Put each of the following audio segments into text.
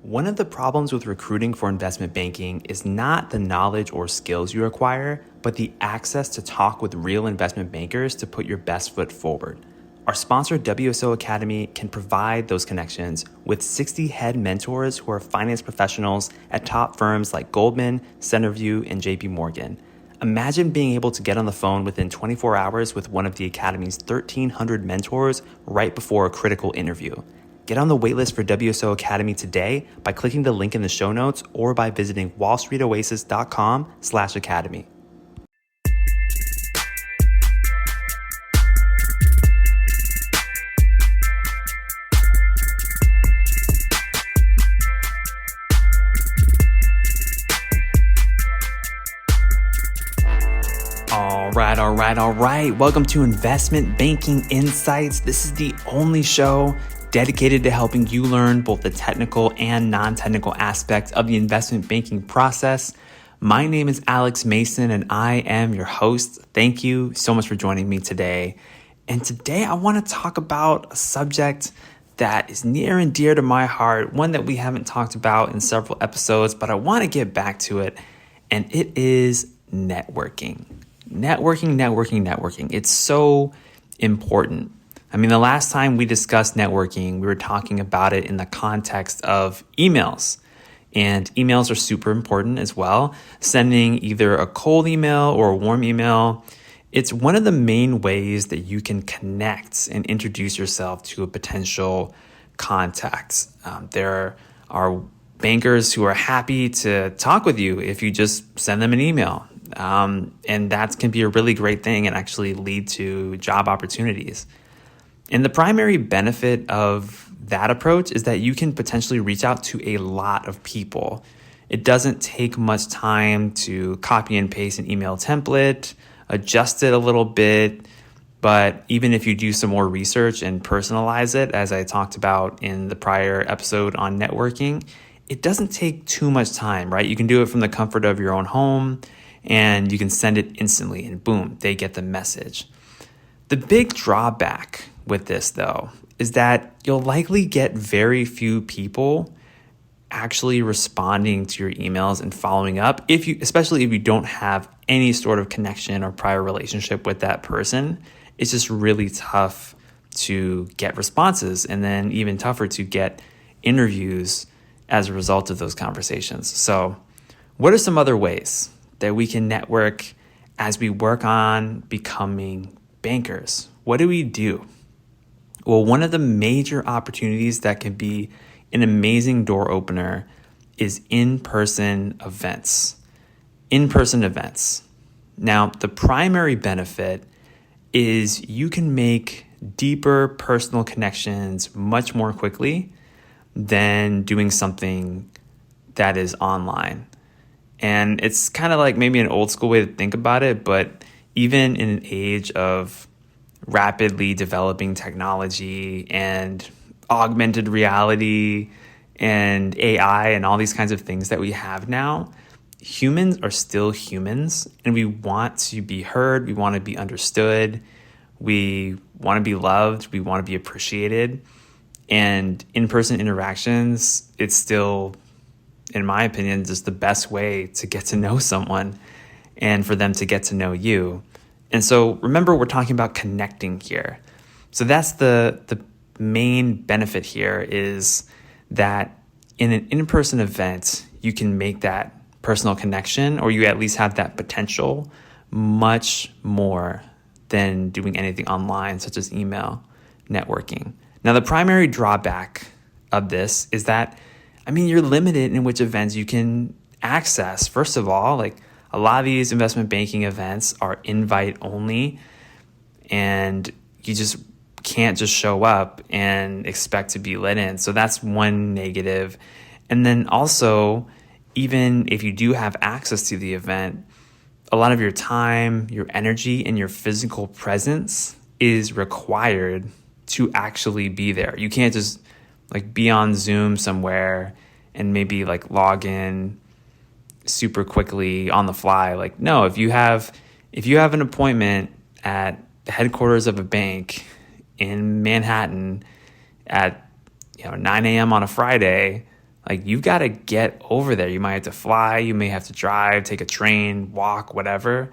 One of the problems with recruiting for investment banking is not the knowledge or skills you acquire, but the access to talk with real investment bankers to put your best foot forward. Our sponsor, WSO Academy, can provide those connections with 60 head mentors who are finance professionals at top firms like Goldman, Centerview, and JP Morgan. Imagine being able to get on the phone within 24 hours with one of the Academy's 1,300 mentors right before a critical interview. Get on the waitlist for WSO Academy today by clicking the link in the show notes or by visiting wallstreetoasis.com/academy. All right. Welcome to Investment Banking Insights. This is the only show dedicated to helping you learn both the technical and non-technical aspects of the investment banking process. My name is Alex Mason and I am your host. Thank you so much for joining me today. And today I want to talk about a subject that is near and dear to my heart, one that we haven't talked about in several episodes, but I want to get back to it. And it is networking. Networking. It's so important. I mean, the last time we discussed networking, we were talking about it in the context of emails. And emails are super important as well. Sending either a cold email or a warm email, it's one of the main ways that you can connect and introduce yourself to a potential contact. There are bankers who are happy to talk with you if you just send them an email. And that can be a really great thing and actually lead to job opportunities. And the primary benefit of that approach is that you can potentially reach out to a lot of people. It doesn't take much time to copy and paste an email template, adjust it a little bit, but even if you do some more research and personalize it, as I talked about in the prior episode on networking, it doesn't take too much time, right? You can do it from the comfort of your own home and you can send it instantly and boom, they get the message. The big drawback with this though is that you'll likely get very few people actually responding to your emails and following up, especially if you don't have any sort of connection or prior relationship with that person. It's just really tough to get responses and then even tougher to get interviews as a result of those conversations. So what are some other ways that we can network as we work on becoming bankers? What do we do? Well, one of the major opportunities that can be an amazing door opener is in-person events. Now, the primary benefit is you can make deeper personal connections much more quickly than doing something that is online. And it's kind of like maybe an old school way to think about it, but even in an age of rapidly developing technology and augmented reality and AI and all these kinds of things that we have now, humans are still humans and we want to be heard, we want to be understood, we want to be loved, we want to be appreciated. And in-person interactions, it's still, in my opinion, just the best way to get to know someone and for them to get to know you. And so remember, we're talking about connecting here. So that's the main benefit here is that in an in-person event, you can make that personal connection, or you at least have that potential much more than doing anything online, such as email networking. Now, the primary drawback of this is that, you're limited in which events you can access. First of all, like a lot of these investment banking events are invite only, and you just can't just show up and expect to be let in. So that's one negative. And then also, even if you do have access to the event, a lot of your time, your energy, and your physical presence is required to actually be there. You can't just be on Zoom somewhere and maybe log in super quickly on the fly. No, if you have an appointment at the headquarters of a bank in Manhattan at 9 a.m. on a Friday, Like, you've got to get over there. You might have to fly, you may have to drive, take a train, walk, whatever.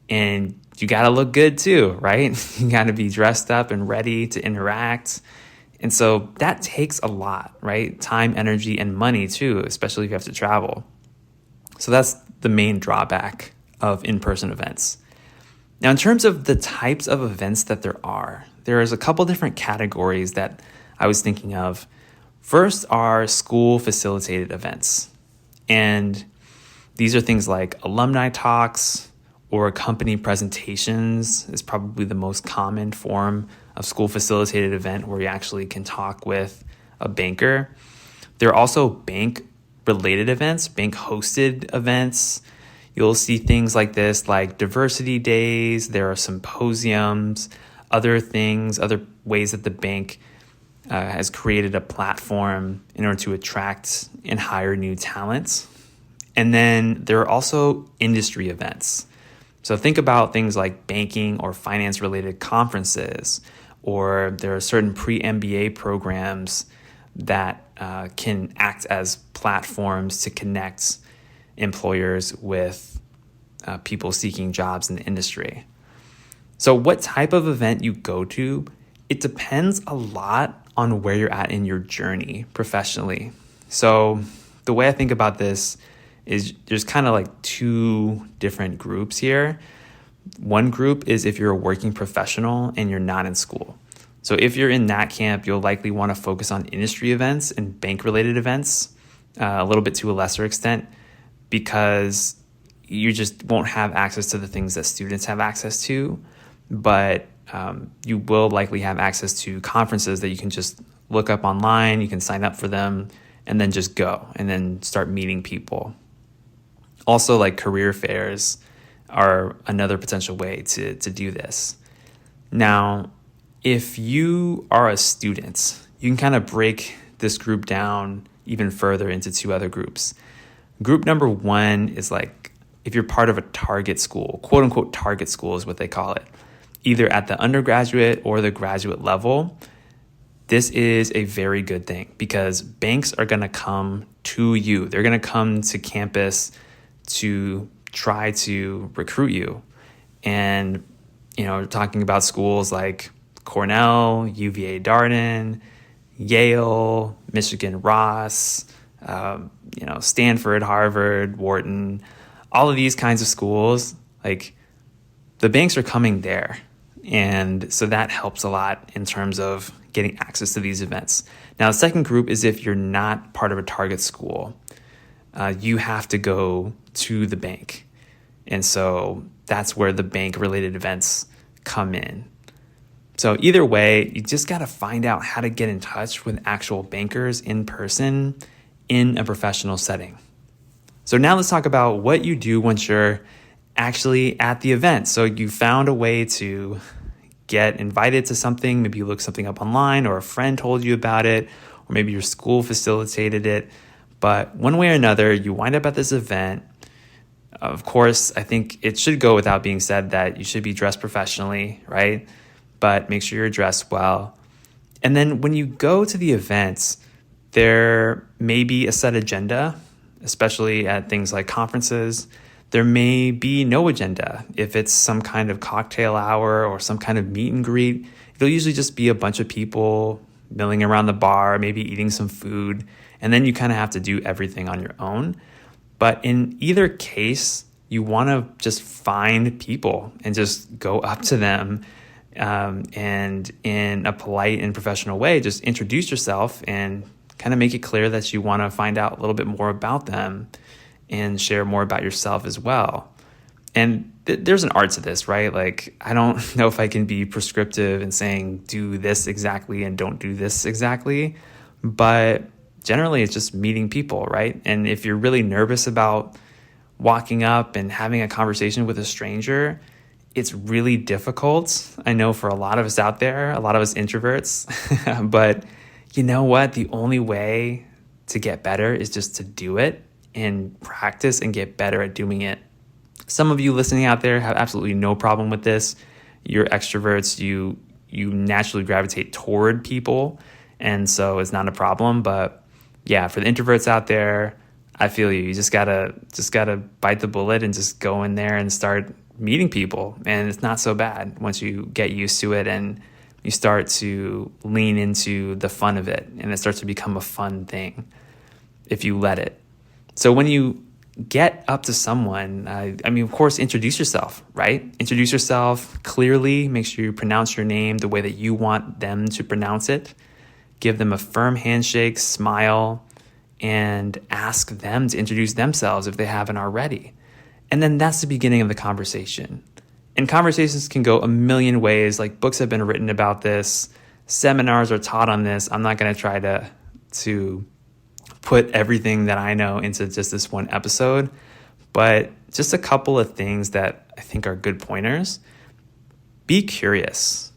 And you got to look good too, right? You got to be dressed up and ready to interact. And so that takes a lot, right? Time, energy, and money too, especially if you have to travel. So that's the main drawback of in-person events. Now, in terms of the types of events that there is a couple different categories that I was thinking of. First are school facilitated events. And these are things like alumni talks or company presentations is probably the most common form of school facilitated event where you actually can talk with a banker. There are also bank related events, bank hosted events. You'll see things like this, like diversity days. There are symposiums, other things, other ways that the bank has created a platform in order to attract and hire new talents. And then there are also industry events. So think about things like banking or finance related conferences, or there are certain pre-MBA programs that can act as platforms to connect employers with people seeking jobs in the industry. So what type of event you go to, it depends a lot on where you're at in your journey professionally. So the way I think about this is there's kind of like two different groups here. One group is if you're a working professional and you're not in school. So if you're in that camp, you'll likely want to focus on industry events and bank-related events a little bit to a lesser extent, because you just won't have access to the things that students have access to. But you will likely have access to conferences that you can just look up online, you can sign up for them, and then just go and then start meeting people. Also, like career fairs are another potential way to do this. Now, if you are a student, you can kind of break this group down even further into two other groups. Group number one is like if you're part of a target school, quote unquote target school is what they call it, either at the undergraduate or the graduate level. This is a very good thing because banks are going to come to you. They're going to come to campus to try to recruit you. And, talking about schools like Cornell, UVA Darden, Yale, Michigan Ross, Stanford, Harvard, Wharton, all of these kinds of schools, like the banks are coming there. And so that helps a lot in terms of getting access to these events. Now, the second group is if you're not part of a target school, you have to go to the bank. And so that's where the bank-related events come in. So either way, you just got to find out how to get in touch with actual bankers in person in a professional setting. So now let's talk about what you do once you're actually at the event. So you found a way to get invited to something. Maybe you looked something up online or a friend told you about it, or maybe your school facilitated it. But one way or another, you wind up at this event. Of course, I think it should go without being said that you should be dressed professionally, right? But make sure you're dressed well. And then when you go to the events, there may be a set agenda, especially at things like conferences. There may be no agenda. If it's some kind of cocktail hour or some kind of meet and greet, it'll usually just be a bunch of people milling around the bar, maybe eating some food, and then you kind of have to do everything on your own. But in either case, you want to just find people and just go up to them and in a polite and professional way, just introduce yourself and kind of make it clear that you want to find out a little bit more about them and share more about yourself as well. And there's an art to this, right? Like, I don't know if I can be prescriptive in saying do this exactly and don't do this exactly, but generally it's just meeting people, right? And if you're really nervous about walking up and having a conversation with a stranger, it's really difficult. I know for a lot of us out there, a lot of us introverts, but you know what? The only way to get better is just to do it and practice and get better at doing it. Some of you listening out there have absolutely no problem with this. You're extroverts, you naturally gravitate toward people, and so it's not a problem. But yeah, for the introverts out there, I feel you. You just gotta bite the bullet and just go in there and start meeting people. And it's not so bad once you get used to it and you start to lean into the fun of it, and it starts to become a fun thing if you let it. So when you get up to someone, I mean, of course, introduce yourself, right? Introduce yourself clearly. Make sure you pronounce your name the way that you want them to pronounce it. Give them a firm handshake, smile, and ask them to introduce themselves if they haven't already. And then that's the beginning of the conversation. And conversations can go a million ways. Like, books have been written about this. Seminars are taught on this. I'm not going to try to put everything that I know into just this one episode, but just a couple of things that I think are good pointers. Be curious,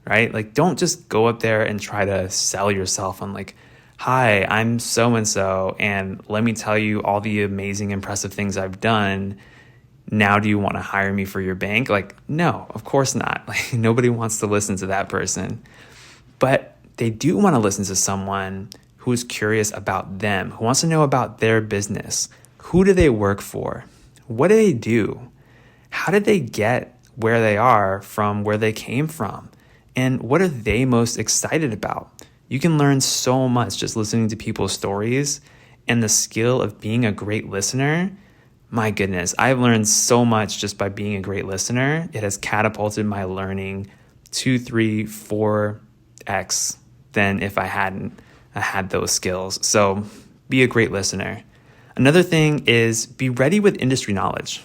right? Like, don't just go up there and try to sell yourself on like, hi, I'm so-and-so, and let me tell you all the amazing, impressive things I've done. Now, do you want to hire me for your bank? Like, no, of course not. Like, nobody wants to listen to that person. But they do want to listen to someone who's curious about them, who wants to know about their business. Who do they work for? What do they do? How did they get where they are from where they came from? And what are they most excited about? You can learn so much just listening to people's stories, and the skill of being a great listener. My goodness, I've learned so much just by being a great listener. It has catapulted my learning 2, 3, 4x than if I hadn't had those skills. So be a great listener. Another thing is be ready with industry knowledge.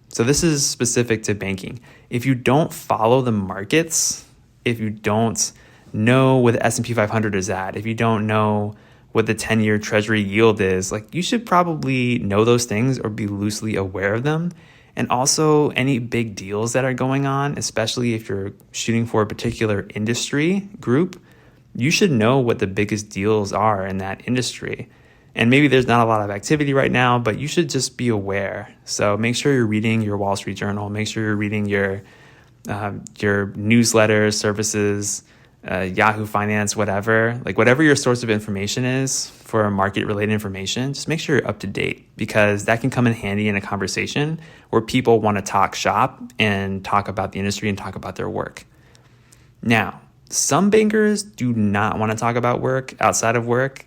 So this is specific to banking. If you don't follow the markets, if you don't know what the S&P 500 is at, if you don't know what the 10-year treasury yield is, like, you should probably know those things or be loosely aware of them. And also any big deals that are going on, especially if you're shooting for a particular industry group, you should know what the biggest deals are in that industry. And maybe there's not a lot of activity right now, but you should just be aware. So make sure you're reading your Wall Street Journal. Make sure you're reading your newsletters, services, Yahoo Finance, whatever. Like, whatever your source of information is for market-related information, just make sure you're up to date, because that can come in handy in a conversation where people want to talk shop and talk about the industry and talk about their work. Now, some bankers do not want to talk about work outside of work.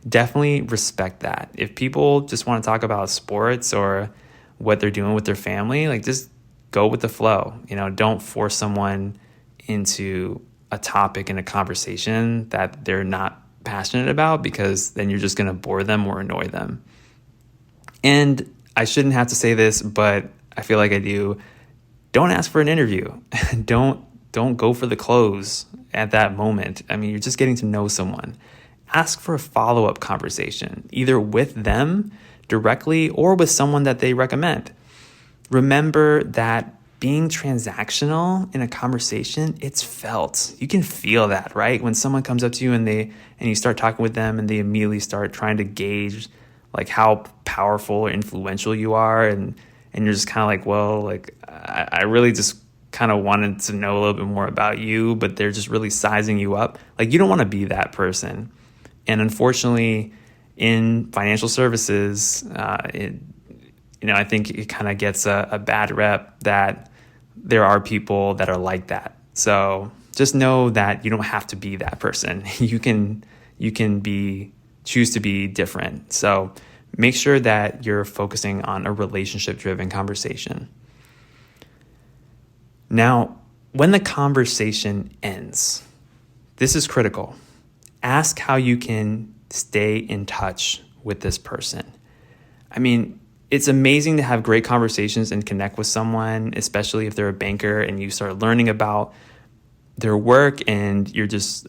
Definitely respect that. If people just want to talk about sports or what they're doing with their family, like, just go with the flow. Don't force someone into a topic in a conversation that they're not passionate about, because then you're just going to bore them or annoy them. And I shouldn't have to say this, but I feel like I do. Don't ask for an interview. Don't go for the close at that moment. I mean, you're just getting to know someone. Ask for a follow-up conversation, either with them directly or with someone that they recommend. Remember that being transactional in a conversation, it's felt. You can feel that, right? When someone comes up to you and you start talking with them and they immediately start trying to gauge like how powerful or influential you are, and you're just kind of like, well, like, I really just kind of wanted to know a little bit more about you, but they're just really sizing you up. Like, you don't want to be that person. And unfortunately, in financial services, I think it kind of gets a bad rep that there are people that are like that. So just know that you don't have to be that person. You can choose to be different. So make sure that you're focusing on a relationship-driven conversation. Now, when the conversation ends, this is critical. Ask how you can stay in touch with this person. I mean, it's amazing to have great conversations and connect with someone, especially if they're a banker and you start learning about their work and you're just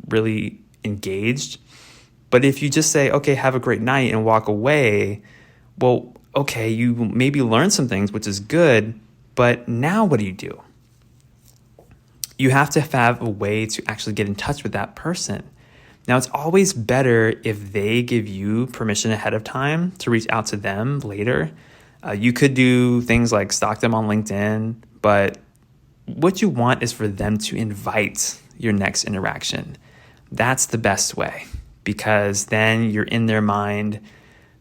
really engaged. But if you just say, okay, have a great night and walk away, well, okay, you maybe learn some things, which is good, but now what do? You have to have a way to actually get in touch with that person. Now, it's always better if they give you permission ahead of time to reach out to them later. You could do things like stalk them on LinkedIn, but what you want is for them to invite your next interaction. That's the best way. because then you're in their mind.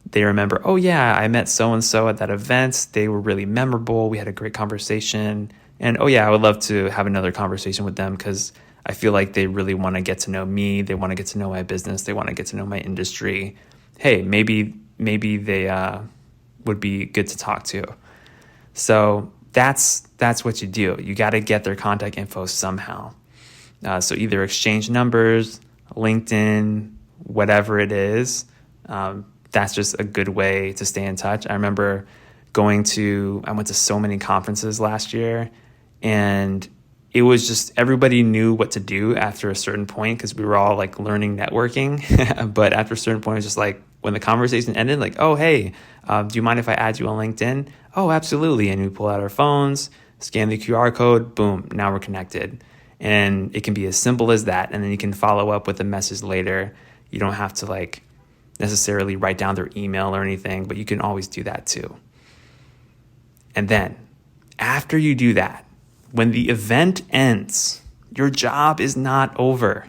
They remember, oh yeah, I met so-and-so at that event. They were really memorable. We had a great conversation. And oh yeah, I would love to have another conversation with them because I feel like they really want to get to know me. They want to get to know my business. They want to get to know my industry. Hey, maybe they would be good to talk to. So that's what you do. You got to get their contact info somehow. So either exchange numbers, LinkedIn, whatever it is. That's just a good way to stay in touch. I remember I went to so many conferences last year, and it was just everybody knew what to do after a certain point because we were all like learning networking. But after a certain point, it was just like when the conversation ended, like, oh, hey, do you mind if I add you on LinkedIn? Oh, absolutely. And we pull out our phones, scan the QR code, boom, now we're connected. And it can be as simple as that. And then you can follow up with a message later. You don't have to like necessarily write down their email or anything, but you can always do that too. And then after you do that, when the event ends, your job is not over.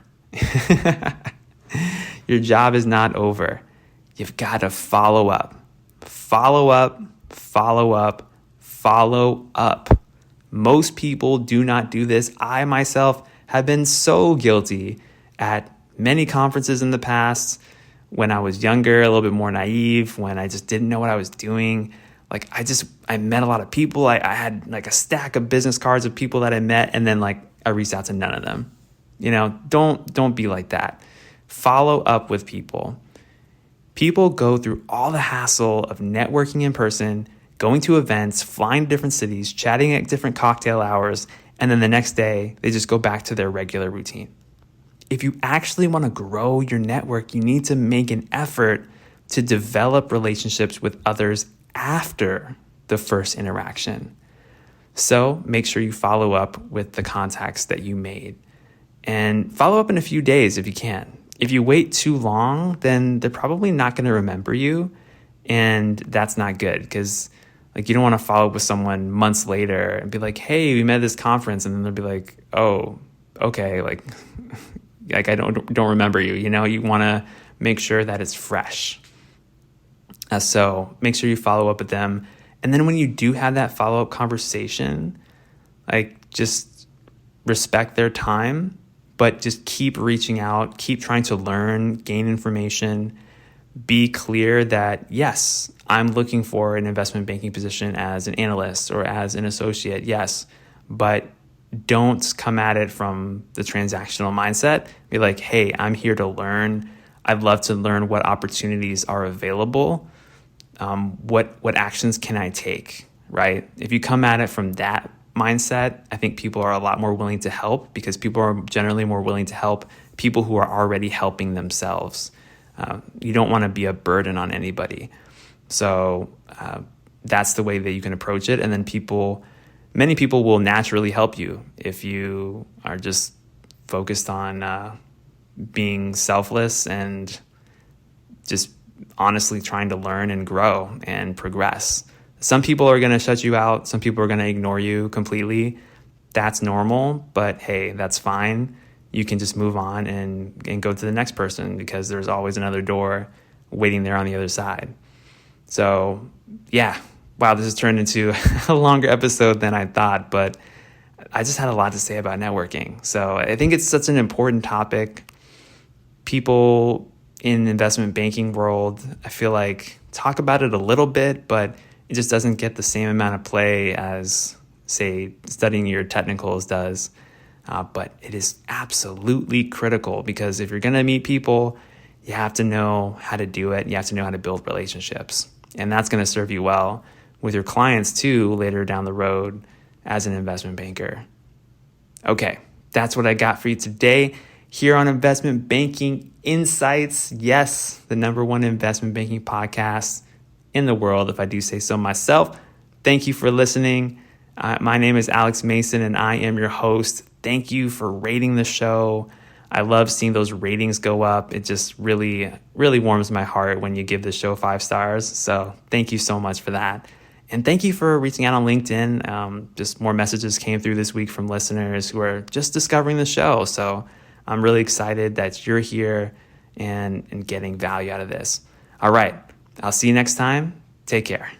Your job is not over. You've got to follow up. Follow up, follow up, follow up. Most people do not do this. I myself have been so guilty at many conferences in the past when I was younger, a little bit more naive, when I just didn't know what I was doing. Like I met a lot of people. I had like a stack of business cards of people that I met, and then like I reached out to none of them. Don't be like that. Follow up with people. People go through all the hassle of networking in person, going to events, flying to different cities, chatting at different cocktail hours, and then the next day they just go back to their regular routine. If you actually want to grow your network, you need to make an effort to develop relationships with others after the first interaction. So make sure you follow up with the contacts that you made, and follow up in a few days if you can. If you wait too long, then they're probably not going to remember you, and that's not good because like you don't want to follow up with someone months later and be like, hey, we met at this conference, and then they'll be like, oh, okay, like I don't remember you. You want to make sure that it's fresh. So make sure you follow up with them. And then when you do have that follow-up conversation, like just respect their time, but just keep reaching out, keep trying to learn, gain information, be clear that, yes, I'm looking for an investment banking position as an analyst or as an associate, yes, but don't come at it from the transactional mindset. Be like, hey, I'm here to learn. I'd love to learn what opportunities are available. What actions can I take, right? If you come at it from that mindset, I think people are a lot more willing to help because people are generally more willing to help people who are already helping themselves. You don't want to be a burden on anybody. So that's the way that you can approach it. And then many people will naturally help you if you are just focused on being selfless and just honestly trying to learn and grow and progress. Some people are going to shut you out. Some people are going to ignore you completely. That's normal, but hey, that's fine. You can just move on and go to the next person because there's always another door waiting there on the other side. So yeah, wow, this has turned into a longer episode than I thought, but I just had a lot to say about networking. So I think it's such an important topic. People in the investment banking world, I feel like talk about it a little bit, but it just doesn't get the same amount of play as, say, studying your technicals does. But it is absolutely critical because if you're going to meet people, you have to know how to do it. You have to know how to build relationships. And that's going to serve you well with your clients too later down the road as an investment banker. Okay, that's what I got for you today here on Investment Banking Insights. Yes, the #1 investment banking podcast in the world, if I do say so myself. Thank you for listening. My name is Alex Mason, and I am your host. Thank you for rating the show. I love seeing those ratings go up. It just really, really warms my heart when you give the show 5 stars. So thank you so much for that. And thank you for reaching out on LinkedIn. Just more messages came through this week from listeners who are just discovering the show. So I'm really excited that you're here and getting value out of this. All right. I'll see you next time. Take care.